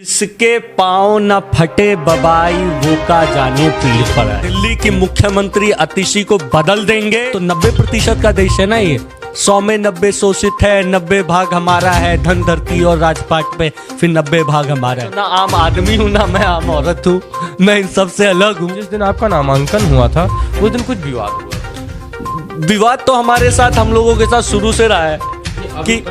इसके पाँव न फटे बबाई वो का जाने पीर पड़ा। दिल्ली की मुख्यमंत्री अतिशी को बदल देंगे तो 90% का देश है ना ये। 100 में 90 शोषित है, 90 भाग हमारा है, धन धरती और राजपाट पे फिर 90 भाग हमारा है। ना आम आदमी हूँ ना मैं आम औरत हूँ, मैं इन सबसे अलग हूँ। जिस दिन आपका नामांकन हुआ था उस दिन कुछ विवाद हुआ। विवाद तो हमारे साथ, हम लोगों के साथ शुरू से रहा है कि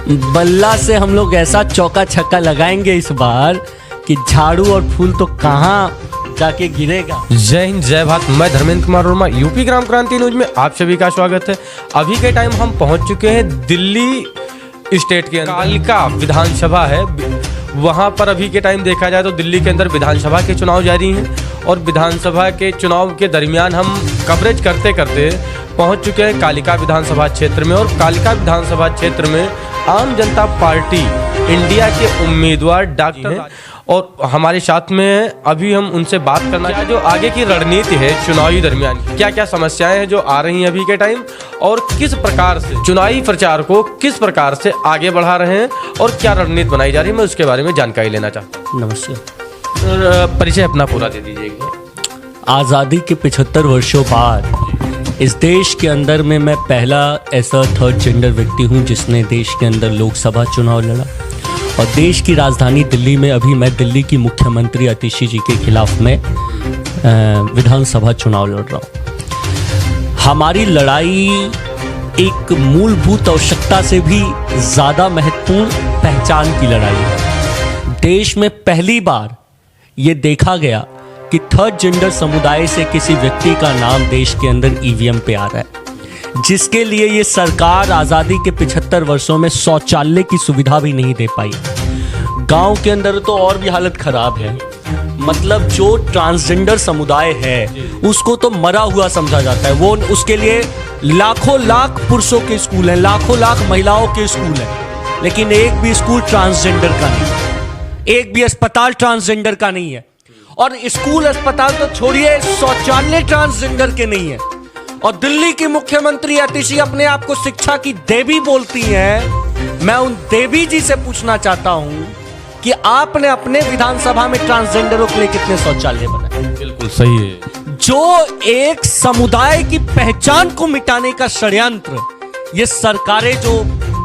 बल्ला से हम लोग ऐसा चौका छक्का लगाएंगे इस बार कि झाड़ू और फूल तो कहाँ जाके गिरेगा। जय हिंद, जय भारत। मैं धर्मेंद्र कुमार वर्मा, यूपी ग्राम क्रांति न्यूज में आप सभी का स्वागत है। अभी के टाइम हम पहुंच चुके हैं दिल्ली स्टेट के अंदर। कालिका विधानसभा है, वहां पर अभी के टाइम देखा जाए तो दिल्ली के अंदर विधानसभा के चुनाव जारी हैं और विधानसभा के चुनाव के दरमियान हम कवरेज करते करते पहुंच चुके हैं कालिका विधानसभा क्षेत्र में। और कालिका विधानसभा क्षेत्र में आम जनता पार्टी इंडिया के उम्मीदवार डॉक्टर और हमारे साथ में अभी हम उनसे बात करना चाहेंगे जो आगे की रणनीति है चुनावी दरमियान, क्या क्या समस्याएं हैं जो आ रही हैं अभी के टाइम और किस प्रकार से चुनावी प्रचार को किस प्रकार से आगे बढ़ा रहे हैं और क्या रणनीति बनाई जा रही है, मैं उसके बारे में जानकारी लेना चाहता हूँ। नमस्ते। परिचय अपना पूरा दे दीजिएगा। आज़ादी के 75 वर्षों बाद इस देश के अंदर में मैं पहला ऐसा थर्ड जेंडर व्यक्ति हूं जिसने देश के अंदर लोकसभा चुनाव लड़ा। और देश की राजधानी दिल्ली में अभी मैं दिल्ली की मुख्यमंत्री अतिशी जी के खिलाफ में विधानसभा चुनाव लड़ रहा हूं। हमारी लड़ाई एक मूलभूत आवश्यकता से भी ज़्यादा महत्वपूर्ण पहचान की लड़ाई है। देश में पहली बार ये देखा गया कि थर्ड जेंडर समुदाय से किसी व्यक्ति का नाम देश के अंदर ईवीएम पे आ रहा है, जिसके लिए ये सरकार आज़ादी के 75 वर्षों में शौचालय की सुविधा भी नहीं दे पाई। गांव के अंदर तो और भी हालत खराब है। मतलब जो ट्रांसजेंडर समुदाय है उसको तो मरा हुआ समझा जाता है। वो उसके लिए लाखों लाख पुरुषों के स्कूल हैं, लाखों लाख महिलाओं के स्कूल हैं, लेकिन एक भी स्कूल ट्रांसजेंडर का नहीं है, एक भी अस्पताल ट्रांसजेंडर का नहीं है। और स्कूल अस्पताल तो छोड़िए, शौचालय ट्रांसजेंडर के नहीं है। और दिल्ली की मुख्यमंत्री अतिशी अपने आप को शिक्षा की देवी बोलती हैं। मैं उन देवी जी से पूछना चाहता हूं कि आपने अपने विधानसभा में ट्रांसजेंडरों के लिए कितने शौचालय बनाए? बिल्कुल सही है। जो एक समुदाय की पहचान को मिटाने का षड्यंत्र ये सरकारें जो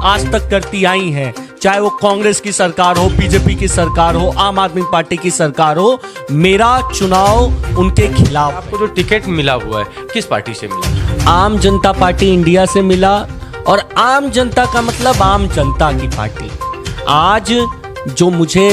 आज तक करती आई हैं, चाहे वो कांग्रेस की सरकार हो, बीजेपी की सरकार हो, आम आदमी पार्टी की सरकार हो, मेरा चुनाव उनके खिलाफ। आपको जो टिकट मिला हुआ है किस पार्टी से मिला? आम जनता पार्टी इंडिया से मिला। और आम जनता का मतलब आम जनता की पार्टी। आज जो मुझे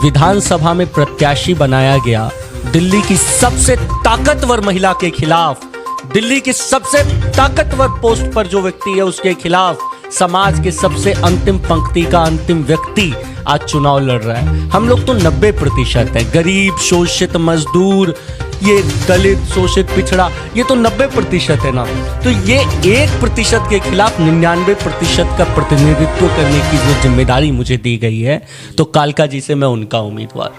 विधानसभा में प्रत्याशी बनाया गया, दिल्ली की सबसे ताकतवर महिला के खिलाफ, दिल्ली की सबसे ताकतवर पोस्ट पर जो व्यक्ति है उसके खिलाफ समाज के सबसे अंतिम पंक्ति का अंतिम व्यक्ति आज चुनाव लड़ रहा है। हम लोग तो 90% है, गरीब, शोषित, मजदूर, ये दलित, शोषित, पिछड़ा, ये तो 90% है ना। तो ये 1% के खिलाफ 99% का प्रतिनिधित्व करने की जो जिम्मेदारी मुझे दी गई है, तो कालका जी से मैं उनका उम्मीदवार।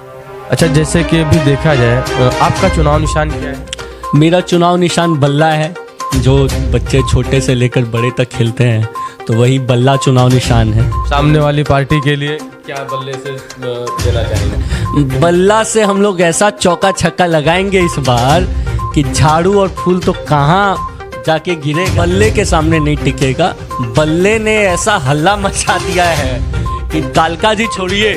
अच्छा, जैसे कि अभी देखा जाए आपका चुनाव निशान क्या है? मेरा चुनाव निशान बल्ला है। जो बच्चे छोटे से लेकर बड़े तक खेलते हैं तो वही बल्ला चुनाव निशान है। सामने वाली पार्टी के लिए क्या बल्ले से देना चाहिए? बल्ला से हम लोग ऐसा चौका छक्का लगाएंगे इस बार कि झाड़ू और फूल तो कहाँ जाके गिरेगा। बल्ले के सामने नहीं टिकेगा। बल्ले ने ऐसा हल्ला मचा दिया है कि कालका जी छोड़िए,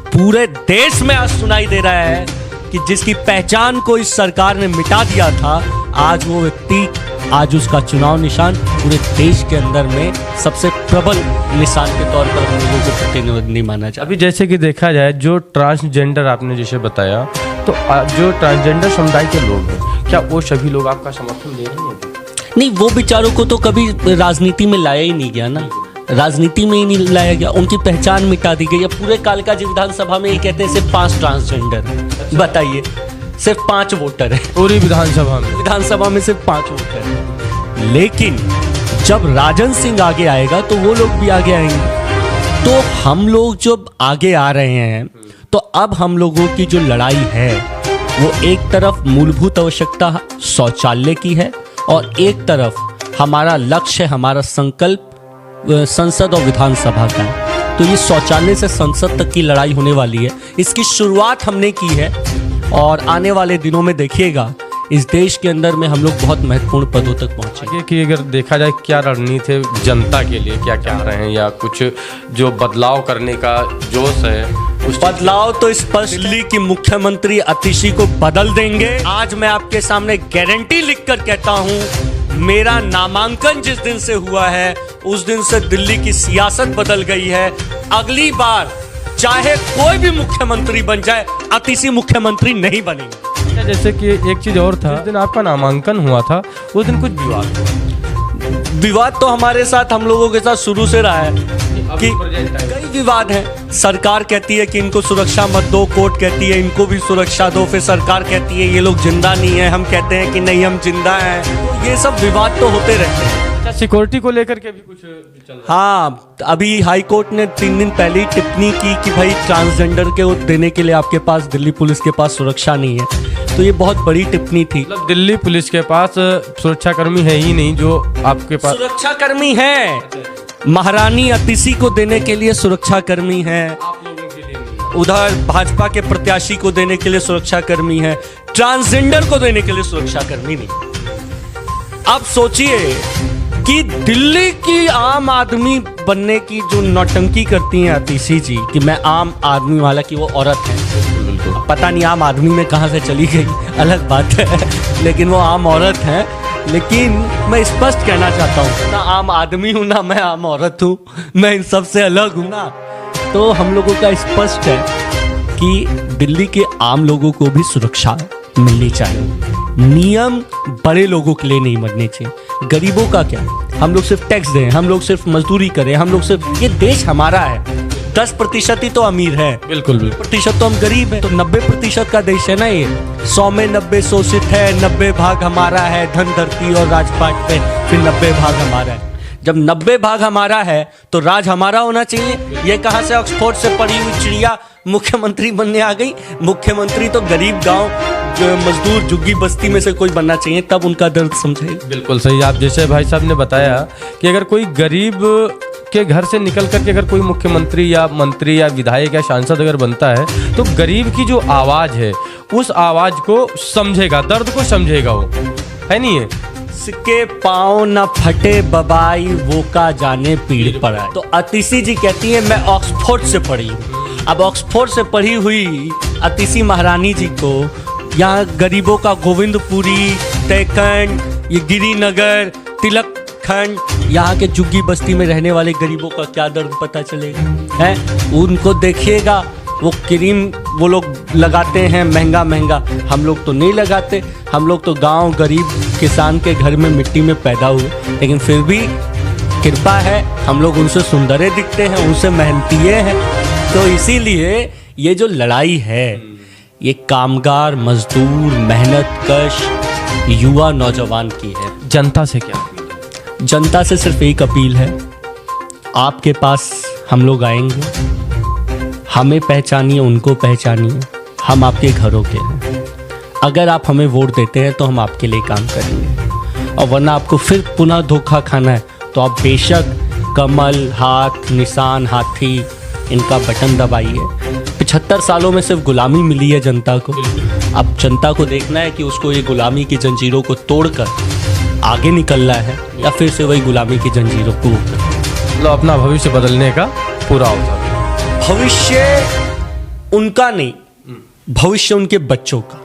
पूरे देश में आज सुनाई दे रहा है कि जिसकी पहचान को इस सरकार ने मिटा दिया था, आज वो व्यक्ति, आज उसका चुनाव निशान पूरे देश के अंदर में सबसे प्रबल निशान के तौर पर हम लोगों को प्रतिनिधि माना जाए। अभी जैसे कि देखा जाए जो ट्रांसजेंडर आपने जैसे बताया, तो जो ट्रांसजेंडर समुदाय के लोग हैं, क्या वो सभी लोग आपका समर्थन दे रहे हैं? नहीं, वो बेचारों को तो कभी राजनीति में लाया ही नहीं गया ना, राजनीति में ही नहीं लाया गया, उनकी पहचान मिटा दी गई। पूरे कालका जी विधानसभा में ये कहते हैं सिर्फ 5 ट्रांसजेंडर। बताइए, सिर्फ 5 वोटर है पूरी विधानसभा में सिर्फ 5 वोटर है। लेकिन जब राजन सिंह आगे आएगा तो वो लोग भी आगे आएंगे। तो हम लोग जब आगे आ रहे हैं तो अब हम लोगों की जो लड़ाई है वो एक तरफ मूलभूत आवश्यकता शौचालय की है और एक तरफ हमारा लक्ष्य, हमारा संकल्प संसद और विधानसभा का है। तो ये शौचालय से संसद तक की लड़ाई होने वाली है। इसकी शुरुआत हमने की है और आने वाले दिनों में देखिएगा इस देश के अंदर में हम लोग बहुत महत्वपूर्ण पदों तक पहुंचेंगे। आगे की अगर देखा जाए क्या रणनीति है जनता के लिए, क्या क्या रहे हैं या कुछ जो बदलाव करने का जोश है उस बदलाव तो स्पष्ट दिल्ली की मुख्यमंत्री अतिशी को बदल देंगे। आज मैं आपके सामने गारंटी लिखकर कहता हूं, मेरा नामांकन जिस दिन से हुआ है उस दिन से दिल्ली की सियासत बदल गई है। अगली बार चाहे कोई भी मुख्यमंत्री बन जाए, अतिशी मुख्यमंत्री नहीं बनेंगे। जैसे कि एक चीज और था, जिस दिन आपका नामांकन हुआ था उस दिन कुछ विवाद हुआ। विवाद तो हमारे साथ, हम लोगों के साथ शुरू से रहा है कि कई विवाद हैं। सरकार कहती है कि इनको सुरक्षा मत दो, कोर्ट कहती है इनको भी सुरक्षा दो, फिर सरकार कहती है ये लोग जिंदा नहीं है, हम कहते हैं कि नहीं हम जिंदा हैं। तो ये सब विवाद तो होते रहते हैं। सिक्योरिटी को लेकर के भी कुछ चल रहा है। हाँ, अभी हाई कोर्ट ने 3 दिन पहले ही टिप्पणी की कि भाई ट्रांसजेंडर के देने के लिए आपके पास दिल्ली पुलिस के पास सुरक्षा नहीं है। तो ये बहुत बड़ी टिप्पणी थी। मतलब दिल्ली पुलिस के पास सुरक्षाकर्मी है ही नहीं जो आपके पास। सुरक्षाकर्मी है, महारानी अतिशी को देने के लिए सुरक्षाकर्मी है, उधर भाजपा के प्रत्याशी को देने के लिए सुरक्षाकर्मी है, ट्रांसजेंडर को देने के लिए सुरक्षाकर्मी नहीं। अब सोचिए कि दिल्ली की आम आदमी बनने की जो नौटंकी करती हैं अतिशी जी कि मैं आम आदमी, वाला कि वो औरत है, पता नहीं आम आदमी में कहां से चली गई, अलग बात है, लेकिन वो आम औरत है। लेकिन मैं स्पष्ट कहना चाहता हूँ, ना आम आदमी हूँ ना मैं आम औरत हूँ, मैं इन सब से अलग हूँ ना। तो हम लोगों का स्पष्ट है कि दिल्ली के आम लोगों को भी सुरक्षा मिलनी चाहिए। नियम बड़े लोगों के लिए नहीं बनने चाहिए। गरीबों का क्या, हम लोग सिर्फ टैक्स दें, हम लोग सिर्फ मजदूरी करें, हम लोग सिर्फ, ये देश हमारा है। 10% ही तो अमीर है, बिल्कुल 90% तो हम गरीब हैं। तो 90% का देश है ना ये। 100 में 90 शोषित है, 90 भाग हमारा है, धन धरती और राजपाट पे, फिर 90 भाग हमारा है। जब 90 भाग हमारा है तो राज हमारा होना चाहिए। ये कहां से ऑक्सफोर्ड से पढ़ी हुई चिड़िया मुख्यमंत्री बनने आ गई? मुख्यमंत्री तो गरीब गांव मजदूर झुग्गी बस्ती में से कोई बनना चाहिए, तब उनका दर्द समझेगा। बिल्कुल सही। आप जैसे भाई साहब ने बताया कि अगर कोई गरीब के घर से निकल करके अगर कोई मुख्यमंत्री या मंत्री या विधायक या सांसद अगर बनता है तो गरीब की जो आवाज है उस आवाज को समझेगा, दर्द को समझेगा, वो है नहीं है। सिक्के पाँव न फटे बबाई वो का जाने पीड़ पड़ा है। तो अतिशी जी कहती है मैं ऑक्सफोर्ड से पढ़ी हूँ। अब ऑक्सफोर्ड से पढ़ी हुई अतिशी महारानी जी को यहाँ गरीबों का गोविंदपुरी, तैखंड, ये गिरिनगर, तिलक खंड, यहाँ के झुग्गी बस्ती में रहने वाले गरीबों का क्या दर्द पता चलेगा? है उनको देखिएगा, वो क्रीम वो लोग लगाते हैं महंगा महंगा, हम लोग तो नहीं लगाते। हम लोग तो गांव गरीब किसान के घर में मिट्टी में पैदा हुए, लेकिन फिर भी कृपा है हम लोग उनसे सुंदरे दिखते हैं, उनसे मेहनतिए हैं। तो इसीलिए ये जो लड़ाई है ये कामगार, मजदूर, मेहनत कश युवा नौजवान की है। जनता से क्या? जनता से सिर्फ एक अपील है, आपके पास हम लोग आएंगे, हमें पहचानिए, उनको पहचानिए, हम आपके घरों के हैं। अगर आप हमें वोट देते हैं तो हम आपके लिए काम करेंगे, और वरना आपको फिर पुनः धोखा खाना है तो आप बेशक कमल, हाथ, निशान, हाथी इनका बटन दबाइए। 75 सालों में सिर्फ गुलामी मिली है जनता को। अब जनता को देखना है कि उसको ये गुलामी की जंजीरों को तोड़कर आगे निकलना है या फिर से वही गुलामी की जंजीरों को मतलब अपना भविष्य बदलने का पूरा अवसर। भविष्य उनका नहीं, भविष्य उनके बच्चों का,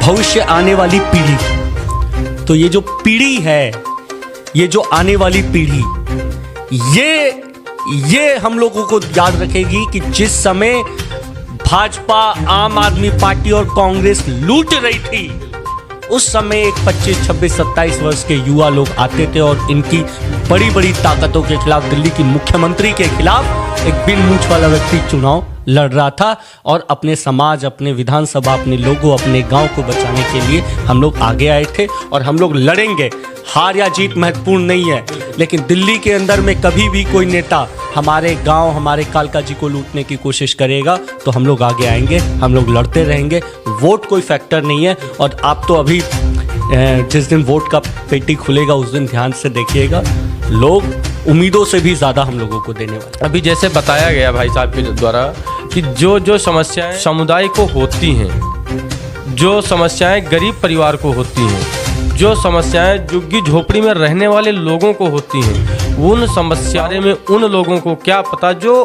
भविष्य आने वाली पीढ़ी की। तो ये जो पीढ़ी है, ये जो आने वाली पीढ़ी, ये हम लोगों को याद रखेगी कि जिस समय भाजपा, आम आदमी पार्टी और कांग्रेस लूट रही थी, उस समय एक 25, 26, 27 वर्ष के युवा लोग आते थे और इनकी बड़ी बड़ी ताकतों के खिलाफ, दिल्ली की मुख्यमंत्री के खिलाफ एक बिन मूंछ वाला व्यक्ति चुनाव लड़ रहा था। और अपने समाज, अपने विधानसभा, अपने लोगों, अपने गांव को बचाने के लिए हम लोग आगे आए थे और हम लोग लड़ेंगे। हार या जीत महत्वपूर्ण नहीं है, लेकिन दिल्ली के अंदर में कभी भी कोई नेता हमारे गांव, हमारे कालका जी को लूटने की कोशिश करेगा तो हम लोग आगे आएंगे, हम लोग लड़ते रहेंगे। वोट कोई फैक्टर नहीं है। और आप तो अभी जिस दिन वोट का पेटी खुलेगा उस दिन ध्यान से देखिएगा, लोग उम्मीदों से भी ज़्यादा हम लोगों को देने वाला। अभी जैसे बताया गया भाई साहब के द्वारा कि जो जो समस्याएं समुदाय को होती हैं, जो समस्याएं गरीब परिवार को होती हैं, जो समस्याएं झुग्गी झोपड़ी में रहने वाले लोगों को होती हैं, उन समस्याओं में उन लोगों को क्या पता जो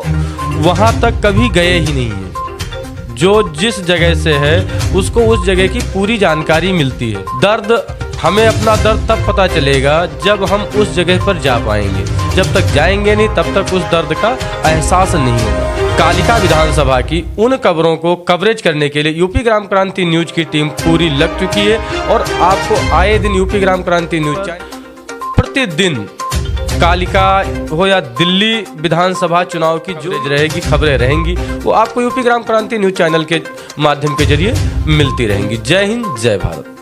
वहाँ तक कभी गए ही नहीं हैं। जो जिस जगह से है उसको उस जगह की पूरी जानकारी मिलती है। दर्द हमें अपना दर्द तब पता चलेगा जब हम उस जगह पर जा पाएंगे। जब तक जाएंगे नहीं तब तक उस दर्द का एहसास नहीं होगा। कालिका विधानसभा की उन खबरों को कवरेज करने के लिए यूपी ग्राम क्रांति न्यूज की टीम पूरी लग चुकी है और आपको आए दिन यूपी ग्राम क्रांति न्यूज चैनल प्रतिदिन कालिका हो या दिल्ली विधानसभा चुनाव की जो रहेगी खबरें रहेंगी वो आपको यूपी ग्राम क्रांति न्यूज चैनल के माध्यम के जरिए मिलती रहेंगी। जय हिंद, जय भारत।